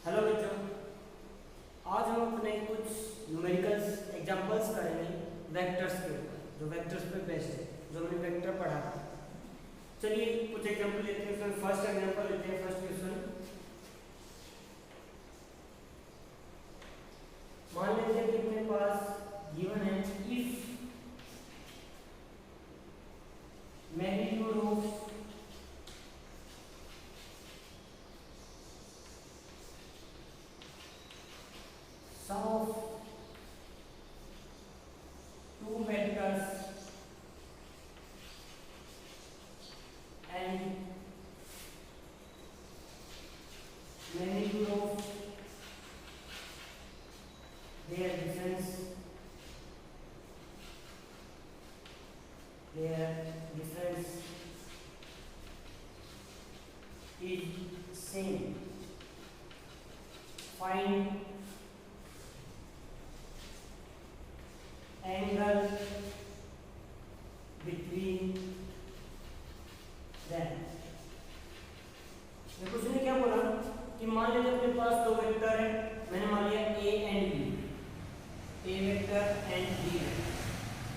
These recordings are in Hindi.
हेलो बच्चों, आज हम अपने कुछ न्यूमेरिकल्स एग्जांपल्स करेंगे वेक्टर्स के ऊपर, जो वेक्टर्स पे बेस्ड है, जो हमने वेक्टर पढ़ा था। चलिए कुछ एग्जांपल लेते हैं। इसमें फर्स्ट एग्जांपल लेते हैं। फर्स्ट क्वेश्चन, मान लेते हैं कि अपने पास गिवन है if magnitude of sum of two vectors and magnitude of their difference is same. Find angle between them. देखो उसने क्या बोला कि मान लीजिए अपने पास दो वेक्टर है, मैंने मान लिया a and b, a vector and b।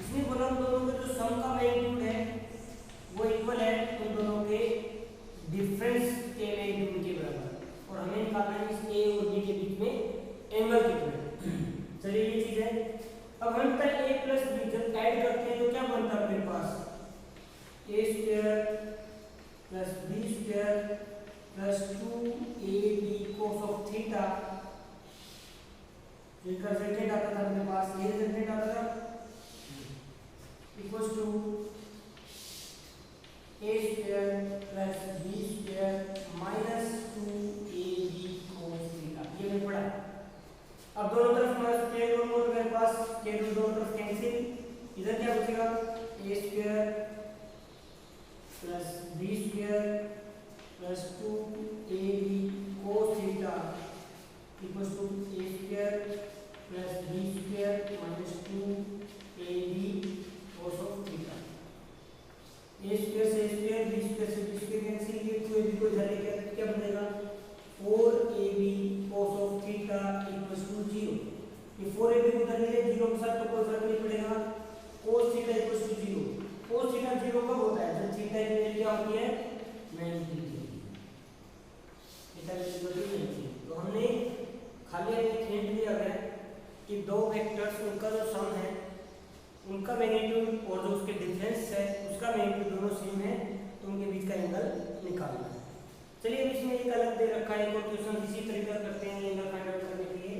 इसने बोला उन दोनों का जो सम का मैग्नीट्यूड है वो इक्वल है उन दोनों के डिफरेंस के मैग्नीट्यूड के बराबर, और हमें निकालना है इस a और b के बीच में एंगल कितना है। चलिए ये चीज है। अब हम तक a प्लस b जब ऐड करते हैं तो क्या बनता है अपने पास a square plus b square plus 2ab cos of theta. ये रिजल्टेंट आता था अपने पास, ये रिजल्टेंट आता था equals to a square plus b square minus 2ab cos theta. ये मैंने पढ़ा। अब दोनों तरफ हमारे स्क्वायर रूट में मेरे पास स्क्वायर रूट दोनों तरफ कैंसिल, इधर क्या बचेगा a square plus b square plus 2ab cos theta equals to a square plus b square minus 2ab cos of theta. a square से a स्क्वायर, b स्क्वायर से b स्क्वायर कैंसिल, ये 2ab को इधर लेके क्या बनेगा 4ab cos of theta equals to 0। ये 4ab को उधर ले 0 के साथ तो कोई फर्क नहीं पड़ेगा। cos theta equals to 0। cos theta 0 कब होता है जब थीटा की वैल्यू क्या होती है 90 डिग्री। थीटा की वैल्यू 90। तो हमने खाली एक हिंट दिया गया कि दो वेक्टर्स उनका जो सम है उनका मैग्नीट्यूड और जो उसके डिफरेंस है उसका मैग्नीट्यूड दोनों सेम है, तो उनके बीच का एंगल निकालना है। चलिए अब इसमें एक अलग दे रखा है, एक और क्वेश्चन इसी तरीका करते हैं एंगल फाइंड आउट करने के लिए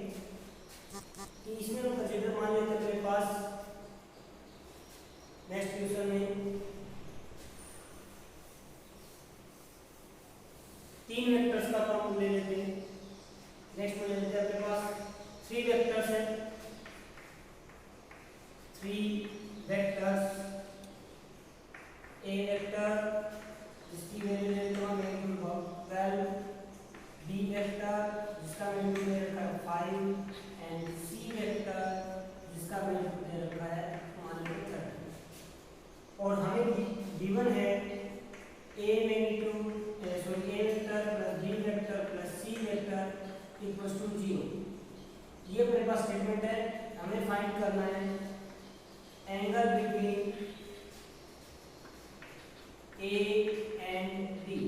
कि इसमें हम कंसीडर मान लेते हैं मेरे पास नेक्स्ट क्वेश्चन में तीन वेक्टर्स का हम ले लेते हैं। नेक्स्ट में ले लेते हैं अपने पास थ्री वेक्टर्स है, थ्री वेक्टर्स ए वेक्टर जिसकी वैल्यू ले लेते हैं मैग्नीट्यूड 12, बी वेक्टर जिसका मैग्नीट्यूड दे रखा है 5 एंड सी वेक्टर जिसका मैग्नीट्यूड दे रखा है मान लीजिए 30। और हमें गिवन है a magnitude A vector plus B vector plus C vector equals to 0। ये अपने पास स्टेटमेंट है। हमें फाइंड करना है angle between A and B.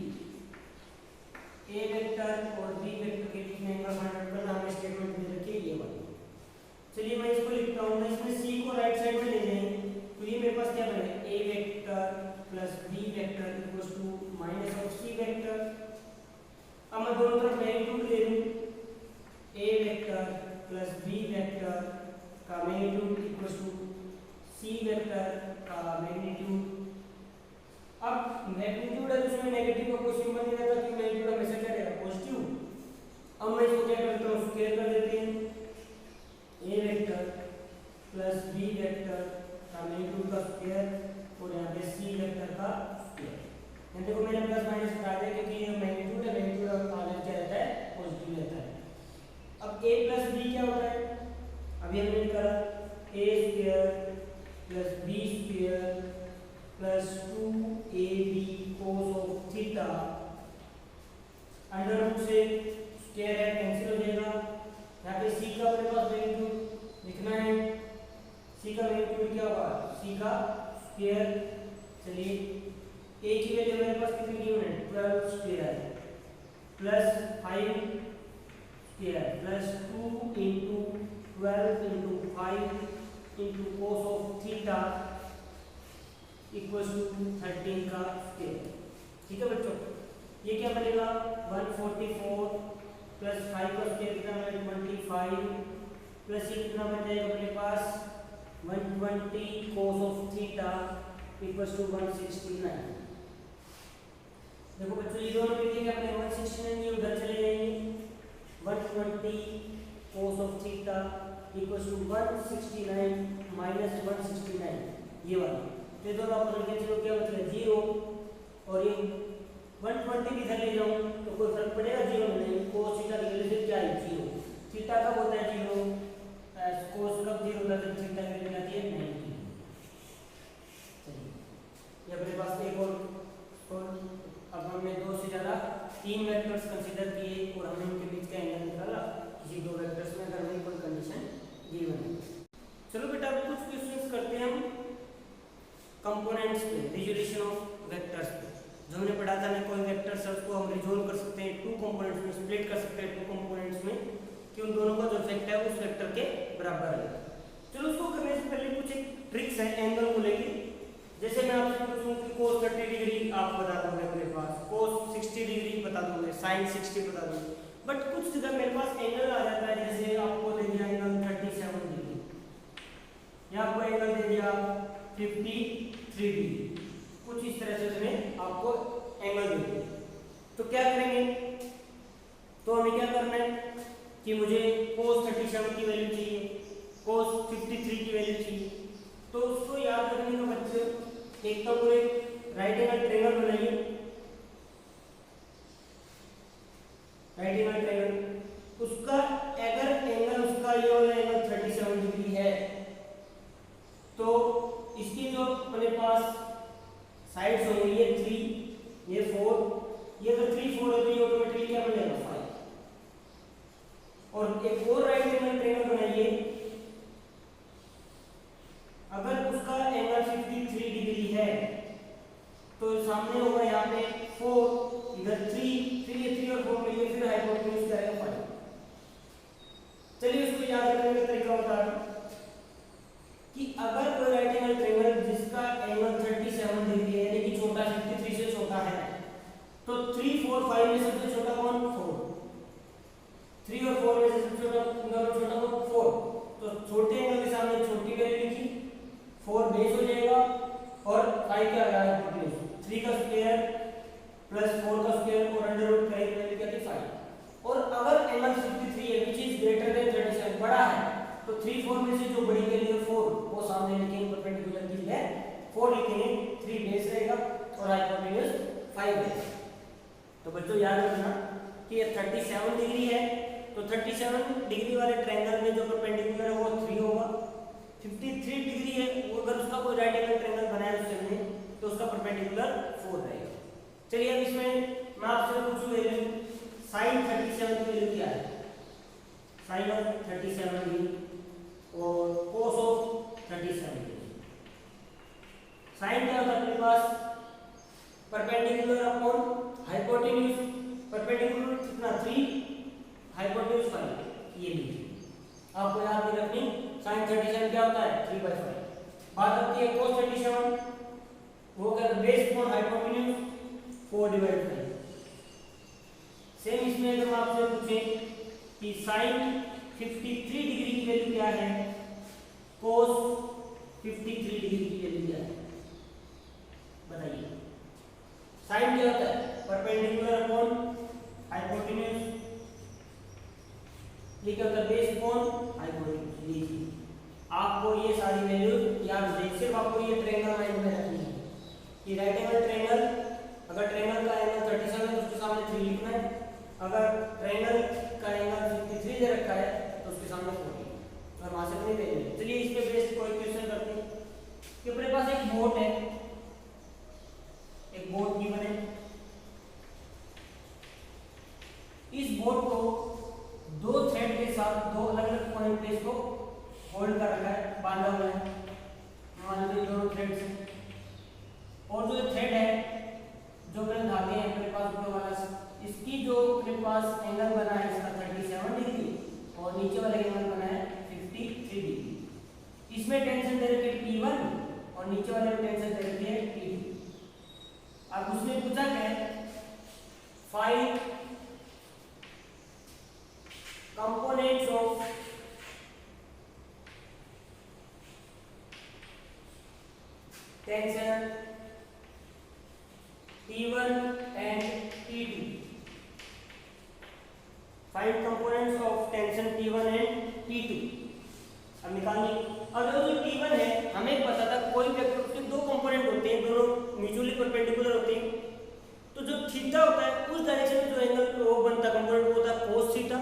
A vector और बी वेक्टर के बीच में एंगल फाइंड आउट करना, हमें स्टेटमेंट दे रखी है ये वाली। चलिए मैं इसको लिखता हूँ। मैं इसमें सी को राइट साइड में ले जाएंगे तो ये मेरे पास क्या बनेगा A vector plus B vector equals to minus of C vector. अब मैं दोनों तरफ मैग्नीट्यूड ले लूं, A vector plus B vector का magnitude equals to C vector का मैग्नीट्यूड। अब मैग्नीट्यूड है जिसमें नेगेटिव का कोई सिंबल नहीं रहता क्योंकि मैग्नीट्यूड हमेशा क्या रहेगा पॉजिटिव। अब मैं इसको क्या करता हूँ स्क्वायर कर देते हैं A vector plus B vector का मैग्नीट्यूड का स्क्वायर और यहाँ पे सी वेक्टर का स्क्वायर। देखो मैंने प्लस माइनस हटा दिया क्योंकि ये मैग्नीट्यूड है, मैग्नीट्यूड ऑलवेज क्या रहता है पॉजिटिव रहता है। अब a प्लस b क्या होता है, अभी हमने निकाला a square plus b square plus 2ab cos of theta under root से स्क्वायर है कैंसिल ए की वैल्यू मेरे पास कितनी गिवन है 12 square plus 5 square plus 2 into 12 into 5 into cos of theta equals to 13 का स्क्वायर। ठीक है बच्चों, ये क्या बनेगा 144 प्लस 5 का स्क्वायर कितना बनेगा 25 प्लस ये कितना बन जाएगा अपने पास 120 cos of theta equals to 169। देखो बच्चों ये दोनों मिलके क्या बनेगा 169, ये उधर चले जाएंगे 120 cos of theta equals to 169 minus 169 ये वाला, ये दोनों ऑप्शन के चलो क्या बचेगा 0 और ये 120 भी इधर ले जाऊं तो कोई फर्क पड़ेगा 0 में नहीं, कोस थीटा की वैल्यू से क्या है 0, थीटा कब होता है 0, कोस कब 0 होता है जब थीटा की वैल्यू आती है 90। चलिए ये अपने पास एक और अब हमने दो से ज्यादा 3 वेक्टर्स कंसीडर किए और हमने उनके बीच का एंगल निकाला किसी दो वेक्टर्स में अगर हमें कोई कंडीशन गिवन है। चलो बेटा अब कुछ क्वेश्चंस करते हैं हम कंपोनेंट्स पे, रिजोल्यूशन ऑफ वेक्टर्स पे। जो हमने पढ़ा था ना कोई वेक्टर्स है उसको हम रिजोल्व कर सकते हैं 2 कंपोनेंट्स में, स्प्लिट कर सकते हैं 2 कंपोनेंट्स में कि उन दोनों का जो इफेक्ट है उस वेक्टर के बराबर है। चलो उसको करने से पहले कुछ एक ट्रिक्स है एंगल को लेके। जैसे मैं आपसे पूछूं कि cos 30 डिग्री आप बता दोगे मेरे पास, cos 60 डिग्री बता दोगे, sin 60 बता दोगे, बट कुछ जगह मेरे पास एंगल आ जाता है। जैसे आपको दे दिया एंगल 37 डिग्री या आपको एंगल दे दिया 53 डिग्री, कुछ इस तरह से उसमें आपको एंगल दे दिया। तो क्या करेंगे, तो हमें क्या करना है कि मुझे cos 37 की वैल्यू चाहिए, cos 53 की वैल्यू चाहिए। तो उसको याद रखने का बच्चे एक तो पूरे राइट एंगल ट्रायंगल बनाइए, राइट एंगल ट्रायंगल उसका अगर एंगल उसका ये वाला एंगल 37 डिग्री है तो इसकी जो अपने पास साइड्स होंगी ये 3 ये 4, ये अगर 3 4 है तो ये ऑटोमेटिकली क्या बन जाएगा 5। और एक और राइट एंगल ट्रायंगल बनाइए, अगर उसका एंगल 53 डिग्री है तो सामने होगा यहाँ पे 4, इधर 3, फिर ये 3 और 4 मिलेंगे, फिर हाइपोटेन्यूज करेगा 5। चलिए उसको याद रखने का तरीका बता रहा हूं कि अगर कोई राइट एंगल ट्रायंगल जिसका एंगल 37 डिग्री है लेकिन छोटा 53 से छोटा है तो 3 4 5 में सबसे छोटा कौन 4, 3 और 4 में से सबसे छोटा कौन 4। तो छोटे एंगल के सामने छोटी वैल्यू लिखी, 4 बेस हो जाएगा और 5 क्या आ रहा है 3 का स्क्वायर प्लस 4 का स्क्वायर और अंडर रूट का वैल्यू क्या थी 5। और अगर एंगल 53 है व्हिच इज ग्रेटर देन 37 बड़ा है तो 3 4 में से जो बड़ी वैल्यू है 4 वो सामने लिखेंगे, परपेंडिकुलर की है 4 लिखेंगे, 3 बेस रहेगा और हाइपोटेन्यूज 5 है। तो बच्चों याद रखना कि ये 37 डिग्री है तो 37 डिग्री वाले ट्रायंगल में जो परपेंडिकुलर है वो 3 होगा, 53 डिग्री है वो अगर उसका कोई राइट एंगल ट्रायंगल बनाया उससे हमने तो उसका परपेंडिकुलर 4 रहेगा। चलिए अब इसमें मैं आपसे पूछूं वैल्यू sin 37 की वैल्यू क्या है, sin ऑफ 37 डिग्री और cos ऑफ 37 डिग्री। sin क्या होता है अपने पास परपेंडिकुलर अपॉन हाइपोटेन्यूज, परपेंडिकुलर कितना 3 हाइपोटेन्यूज 5, ये लीजिए आपको याद नहीं रखनी। sin 37 क्या होता है 3/5। बात आती है cos 37 वो क्या बेस अपॉन हाइपोटेन्यूज 4/5। सेम इसमें अगर हम आपसे पूछें कि sin 53 डिग्री की वैल्यू क्या है, cos 53 डिग्री की वैल्यू क्या है बताइए। sin क्या होता है परपेंडिकुलर अपॉन हाइपोटेन्यूज, ये क्या होता है बेस अपॉन हाइपोटेन्यूज। लीजिए आपको ये सारी वैल्यू याद रखनी, सिर्फ आपको ये ट्रायंगल माइंड में रखनी है कि राइट एंगल ट्रायंगल अगर ट्रायंगल का एंगल 37 है तो उसके सामने 3 लिखना है, अगर ट्रायंगल का एंगल 53 दे रखा है तो उसके सामने 4 और वहां से नहीं देंगे। चलिए इस पे बेस्ड कोई क्वेश्चन करते हैं कि अपने पास एक बोट है, एक बोट गिवन है, इस बोट को 2 थ्रेड के साथ 2 अलग-अलग पॉइंट पे इसको होल्ड कर रखा है, बांधा हुआ है, मान लीजिए दोनों थ्रेड्स हैं और जो थ्रेड है और नीचे वाले में टेंशन दे रखी है T2। अब उसने पूछा क्या है, find components of tension T1 and T2। Find components of tension T1 and T2। अब निकालिए। अब जो T1 है हमें पता था कोई वेक्टर उसके दो कंपोनेंट होते हैं, दोनों म्यूचुअली परपेंडिकुलर होते हैं। तो जो थीटा होता है उस डायरेक्शन में जो एंगल वो बनता है कंपोनेंट वो होता है cos थीटा,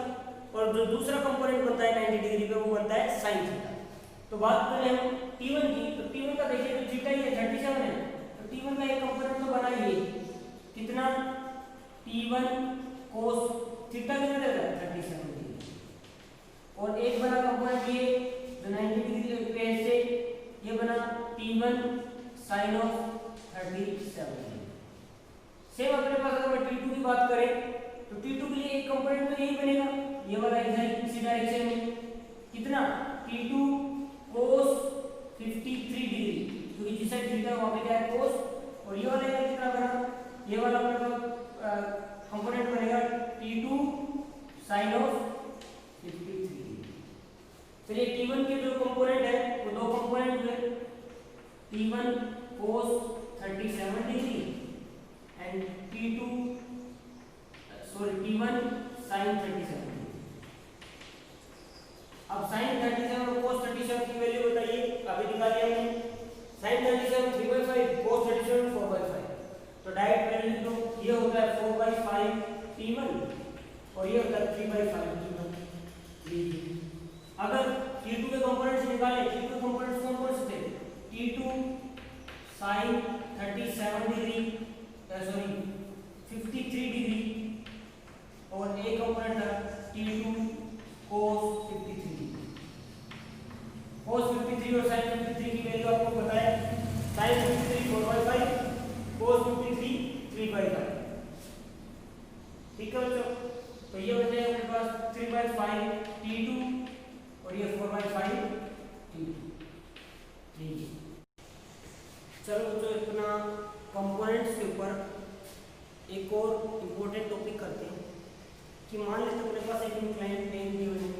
और जो दूसरा कंपोनेंट बनता है 90 डिग्री पे वो बनता है sin थीटा। तो बात करें हम T1 की, तो T1 का देखिए तो थीटा ही है 37 है, तो T1 का एक कंपोनेंट तो बना ही है, कितना T1 cos थीटा कितना दे रहा है 37 डिग्री, और एक बना कंपोनेंट ये जो 90 डिग्री पे से ये बना T1 sin of 37 degree. Same अपने पास अगर T2 की बात करें तो T2 के लिए एक कंपोनेंट तो यही बनेगा, ये वाला इसी डायरेक्शन में, कितना T2 cos 53 डिग्री, क्योंकि जिस साइड थीटा वहां पे क्या है cos, और ये वाला कितना बना, ये वाला अपना कंपोनेंट बनेगा T2 sin ऑफ 53 डिग्री। चलिए T1 के जो कंपोनेंट है वो दो कंपोनेंट हुए, T1 cos 37 degree and T1 sin 37 degree. अब sin 37 और cos 37 की वैल्यू बताइए, अभी निकाली हमने। sin 37 3/5, cos 37 4/5, तो डायरेक्ट वैल्यू तो ये होता है 4/5 T1 और ये होता है 3/5 T1। अगर T2 के कंपोनेंट्स निकाले, T2 के कंपोनेंट्स कौन कौन से थे, T2 sin 37 degree, sorry 53 degree, और एक कंपोनेंट था T2 cos 53 डिग्री। cos 53 और sin 53 की वैल्यू आपको पता है, sin 53 4/5, cos 53 3/5। ठीक है बच्चों, तो ये बचे अपने पास 3/5 T2 और ये 4/5 T2। ठीक, चलो बच्चों अपना कंपोनेंट्स के ऊपर एक और इम्पोर्टेंट टॉपिक करते हैं कि मान लेते हैं अपने पास एक इंक्लाइंड प्लेन गिवन है,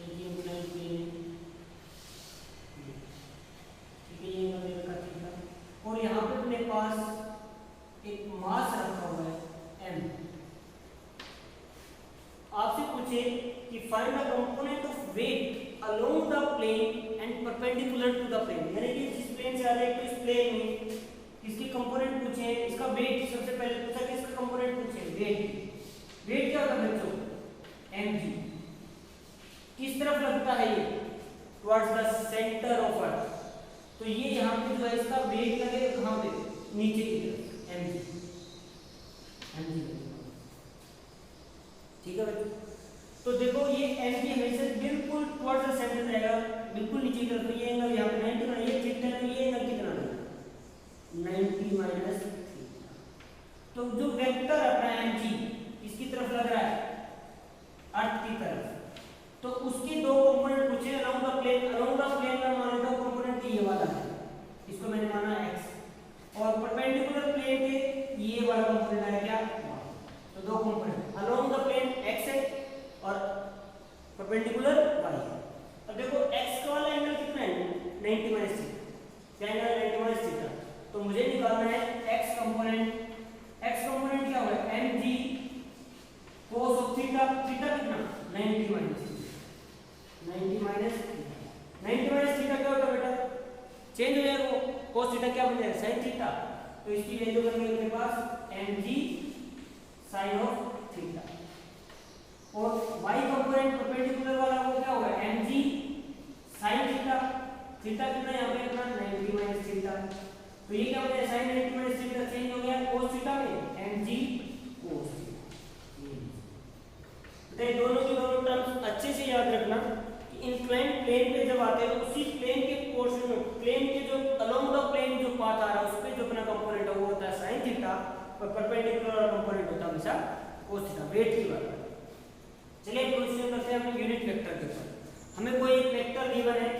एक इंक्लाइंड प्लेन है, ठीक है, ये मैंने रखा थीटा, और यहाँ पे अपने पास एक मास रखा हुआ है m। आपसे पूछे कि find the component of weight along the plane and perpendicular to the plane, यानी कि जिस प्लेन से आ रहा है तो इस प्लेन में इसके कंपोनेंट पूछे, इसका वेट सबसे पहले पूछा कि इसका कंपोनेंट पूछे वेट। वेट क्या होता है बच्चों, mg। किस तरफ लगता है ये, towards the centre of earth, तो ये यहाँ पे जो है इसका वेट लगेगा कहाँ पे, नीचे की तरफ mg। ठीक है बच्चों, तो देखो ये mg हमेशा बिल्कुल टुवर्ड्स द सेंटर रहेगा, बिल्कुल नीचे की तरफ। तो ये एंगल यहाँ पे 90 है, ये थीटा है, ये एंगल कितना है 90 माइनस थीटा। तो जो वेक्टर अपना mg इसकी तरफ लग रहा है अर्थ की तरफ, तो उसके दो कंपोनेंट पूछे along the plane. Along the plane का मान लेता हूं कंपोनेंट ये वाला है, इसको मैंने माना x, और परपेंडिकुलर प्लेन के ये वाला कंपोनेंट है क्या y। तो दो component along the plane x है और परपेंडिकुलर y है। अब देखो x का वाला एंगल कितना है 90 माइनस थीटा, क्या एंगल 90 माइनस थीटा, तो मुझे निकालना है x कंपोनेंट। x कंपोनेंट क्या होगा mg cos of theta, theta कितना 90 minus theta, 90 minus theta. 90 minus theta क्या होगा बेटा, चेंज हो जाएगा वो, cos थीटा क्या बन जाएगा sin थीटा, तो इसकी वैल्यू बन गई मेरे पास mg sin ऑफ थीटा। और y कंपोनेंट परपेंडिकुलर वाला वो क्या होगा mg sin थीटा, थीटा कितना यहाँ पे अपना 90 माइनस थीटा, तो ये क्या हो गया sin 90 माइनस थीटा चेंज हो गया cos थीटा में mg cos थीटा। तो दोनों की दोनों टर्म्स अच्छे से याद रखना कि इंक्लाइंड प्लेन पे जब आते हैं तो उसी प्लेन के पोर्शन में, प्लेन के जो अलोंग द प्लेन जो पाथ आ रहा है उस पे जो अपना कंपोनेंट है वो होता है sin थीटा, और परपेंडिकुलर वाला कंपोनेंट होता है हमेशा cos थीटा। वेट की बात है। चलिए क्वेश्चन करते हैं हम यूनिट वेक्टर के ऊपर। हमें कोई एक वेक्टर गिवन है,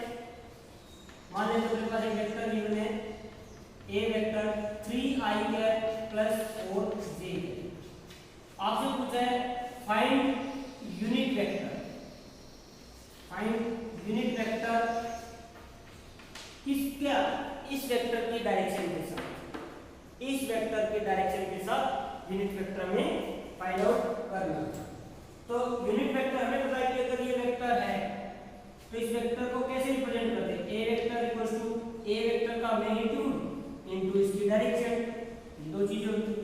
मान लेते हैं मेरे पास एक वेक्टर गिवन है ए vector 3i cap plus 4j। आपसे पूछा है find unit vector. Find unit vector किसका, इस वेक्टर की डायरेक्शन के साथ, इस वेक्टर के डायरेक्शन के साथ यूनिट वेक्टर में फाइंड आउट करना। तो यूनिट वेक्टर हमें पता है कि अगर ये वेक्टर है तो इस वेक्टर को कैसे रिप्रेजेंट करते हैं, A vector equals to A vector का मैग्नीट्यूड इनटू इसकी डायरेक्शन। दो चीजें होती हैं,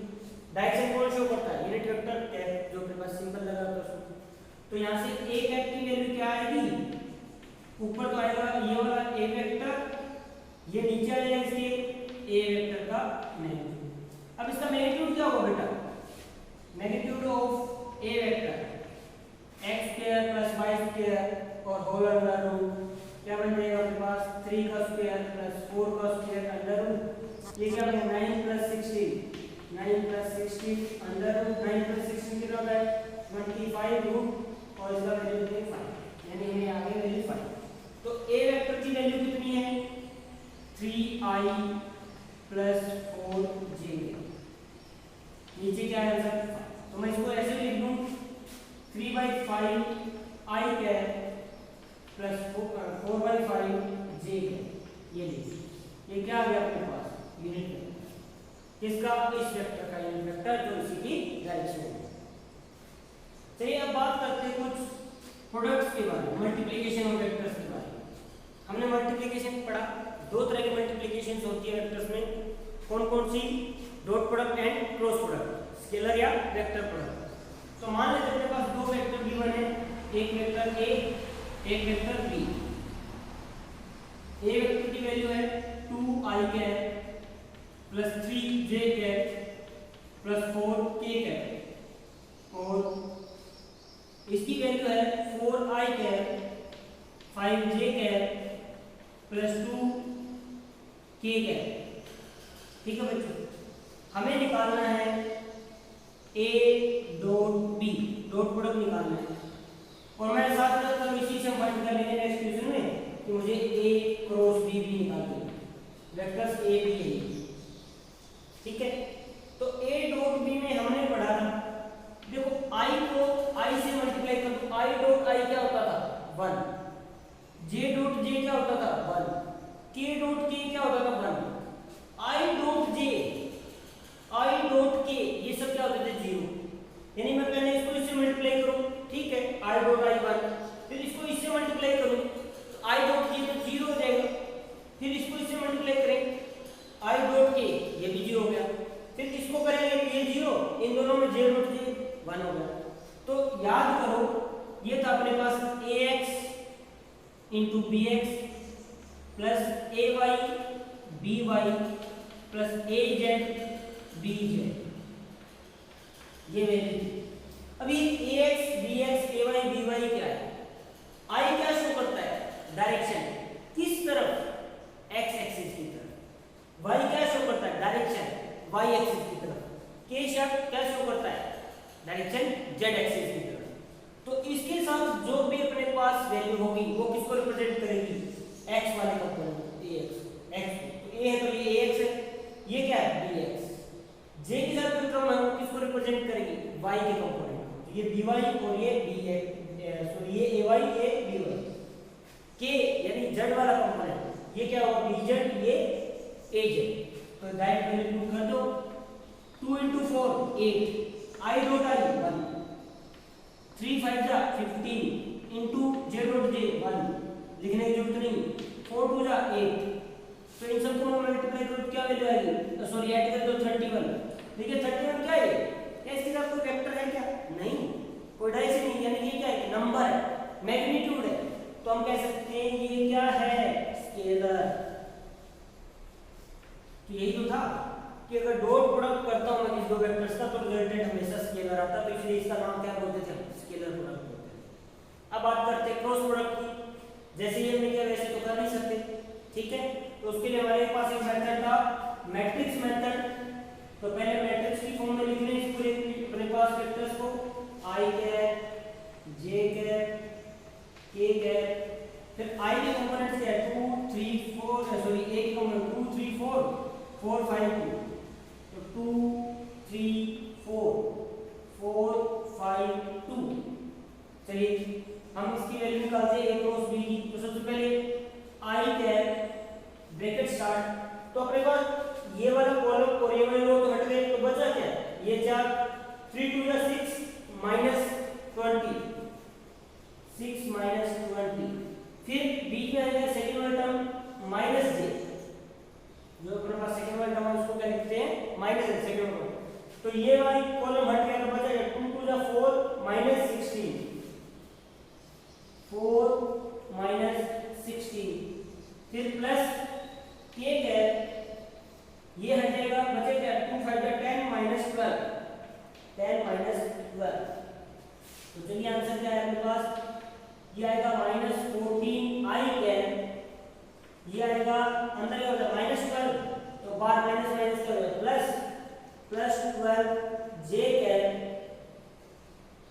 डायरेक्शन कौन शो करता है, यूनिट वेक्टर कैप, जो अपने पास सिंपल लगा होता है। तो यहां से ए कैप की वैल्यू क्या आएगी, ऊपर तो आएगा ये वाला ए वेक्टर, ये नीचे आ जाएगा इसके ए वेक्टर का मैग्नीट्यूड। अब इसका मैग्नीट्यूड क्या होगा बेटा, magnitude of A vector x square plus y square और होल अंडर रूट, क्या बन जाएगा अपने पास 3 का स्क्वायर प्लस 4 का स्क्वायर अंडर रूट। ये क्या बनेगा 9 प्लस 16 अंडर रूट, 9 प्लस 16 कितना होता है 25 रूट और इसका वैल्यू है 5, यानी हमें आगे वैल्यू 5। तो a वेक्टर की वैल्यू कितनी है 3i प्लस 4j, नीचे क्या है आंसर, तो मैं इसको ऐसे लिख दूं 3/5 i cap plus 4/5 j cap. ये लीजिए, ये क्या आ गया आपके पास यूनिट वेक्टर, किसका, इस वेक्टर का यूनिट वेक्टर जो इसी की डायरेक्शन है। चलिए अब बात करते हैं कुछ प्रोडक्ट्स के बारे में, मल्टीप्लिकेशन ऑफ वेक्टर्स के बारे में। हमने मल्टीप्लिकेशन पढ़ा, दो तरह की मल्टीप्लिकेशंस होती है वेक्टर्स में, कौन कौन सी, dot product and cross product, scalar या वेक्टर प्रोडक्ट। तो मान लेते हैं मेरे पास दो वेक्टर गिवन है, एक वेक्टर a एक वेक्टर b। a वेक्टर की वैल्यू है 2i cap plus 3j cap plus 4k cap और इसकी वैल्यू है 4i cap 5j cap plus 2k cap. ठीक है बच्चों, हमें निकालना है a dot b, dot product निकालना है और मैं साथ साथ इसी से फाइंड कर लेंगे नेक्स्ट क्वेश्चन में कि मुझे a क्रॉस b भी निकालना है, वेक्टर्स a b है। ठीक है, तो a डॉट b में हमने पढ़ा था, देखो i को i से मल्टीप्लाई कर दो, i डॉट i क्या होता था 1, j डॉट j क्या होता था 1, k डॉट k क्या होता था 1, i dot j i dot k ये सब क्या होते थे 0, यानी मैं पहले इसको इससे मल्टीप्लाई करूं, ठीक है i डॉट i 1, फिर इसको इससे मल्टीप्लाई करूं तो i डॉट k तो 0 हो जाएगा, फिर इसको इससे मल्टीप्लाई करें i डॉट k ये भी 0 हो गया, फिर इसको करेंगे तो ये 0, इन दोनों में j डॉट j 1 हो गया। तो याद करो ये था अपने पास ax into bx plus ay by plus az bz, ये वैल्यू थी। अभी ax bx ay by क्या है, i क्या शो करता है डायरेक्शन, किस तरफ x एक्सिस की तरफ, y क्या शो करता है डायरेक्शन y एक्सिस की तरफ, k शब्द क्या शो करता है डायरेक्शन z एक्सिस की तरफ। तो इसके साथ जो भी अपने पास वैल्यू होगी वो किसको रिप्रेजेंट करेगी, x वाले कंपोनेंट ax, x तो a है तो ये ax है, ये क्या है bx, j के साथ जो टर्म है वो किसको रिप्रेजेंट करेगी y के कंपोनेंट, ये by और ये bx, सॉरी ये ay ये by, k यानी z वाला कंपोनेंट ये क्या होगा bz ये az। तो डायरेक्ट वैल्यू पुट कर दो, 2 into 4 8, i डॉट i 1, 3 5 जा 15 into j डॉट j 1, लिखने की जरूरत नहीं, 4 2 जा 8, तो इन सबको मैं मल्टीप्लाई करूं तो क्या वैल्यू आएगी, सॉरी ऐड कर दो 31। देखिए 31 क्या है, क्या इसके साथ कोई वेक्टर है क्या, नहीं, कोई डायरेक्शन नहीं, यानी ये क्या है नंबर है, मैग्नीट्यूड है, तो हम कह सकते हैं ये क्या है स्केलर। तो यही तो था कि अगर डॉट प्रोडक्ट करता हूं मैं किसी दो वेक्टर्स का तो रिजल्टेंट हमेशा स्केलर आता, तो इसलिए इसका नाम क्या बोलते थे, स्केलर प्रोडक्ट बोलते हैं। अब बात करते हैं क्रॉस प्रोडक्ट की, जैसे ये हमने किया वैसे तो कर नहीं सकते, ठीक है, तो उसके लिए हमारे पास एक मेथड था मैट्रिक्स मेथड। तो पहले मैट्रिक्स की फॉर्म में लिख लें इस पूरे अपने पास वेक्टर्स को, i cap j cap k cap, फिर i के कंपोनेंट्स क्या है 2 3 4 सेकंड को। तो ये वाली कॉलम हट गया तो बचेगा 2 टू द 4 माइनस 16, 4 माइनस 16, फिर प्लस के कैप ये हट जाएगा, बचेगा 2 5 10 माइनस 12, 10 माइनस 12। तो चलिए आंसर क्या है आपके पास, ये आएगा माइनस 14 आई कैप, ये आएगा अंदर क्या होगा माइनस 12, तो बार माइनस माइनस क्या होगा प्लस, प्लस 12 जे कैप,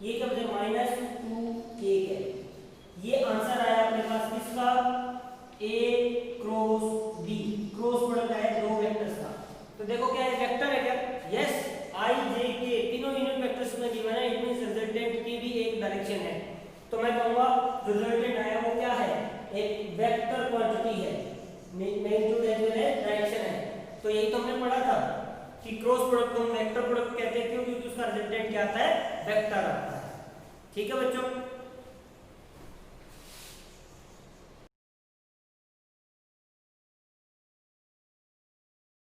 ये क्या बचेगा माइनस 2 के कैप। ये आंसर आया अपने पास किसका, ए क्रॉस बी, क्रॉस प्रोडक्ट आया दो वेक्टर्स का। तो देखो क्या है वेक्टर है क्या, यस आई जे के तीनों यूनिट वेक्टर्स में गिवन है, इट मींस रिजल्टेंट की भी एक डायरेक्शन है। तो मैं कहूंगा रिजल्टेंट आया वो क्या है, एक वेक्टर क्वांटिटी है, magnitude as well as direction है। तो यही तो हमने पढ़ा था कि क्रॉस प्रोडक्ट को हम वेक्टर प्रोडक्ट कहते हैं, क्योंकि उसका रिजल्टेंट क्या आता है, वेक्टर आता है। ठीक है बच्चों।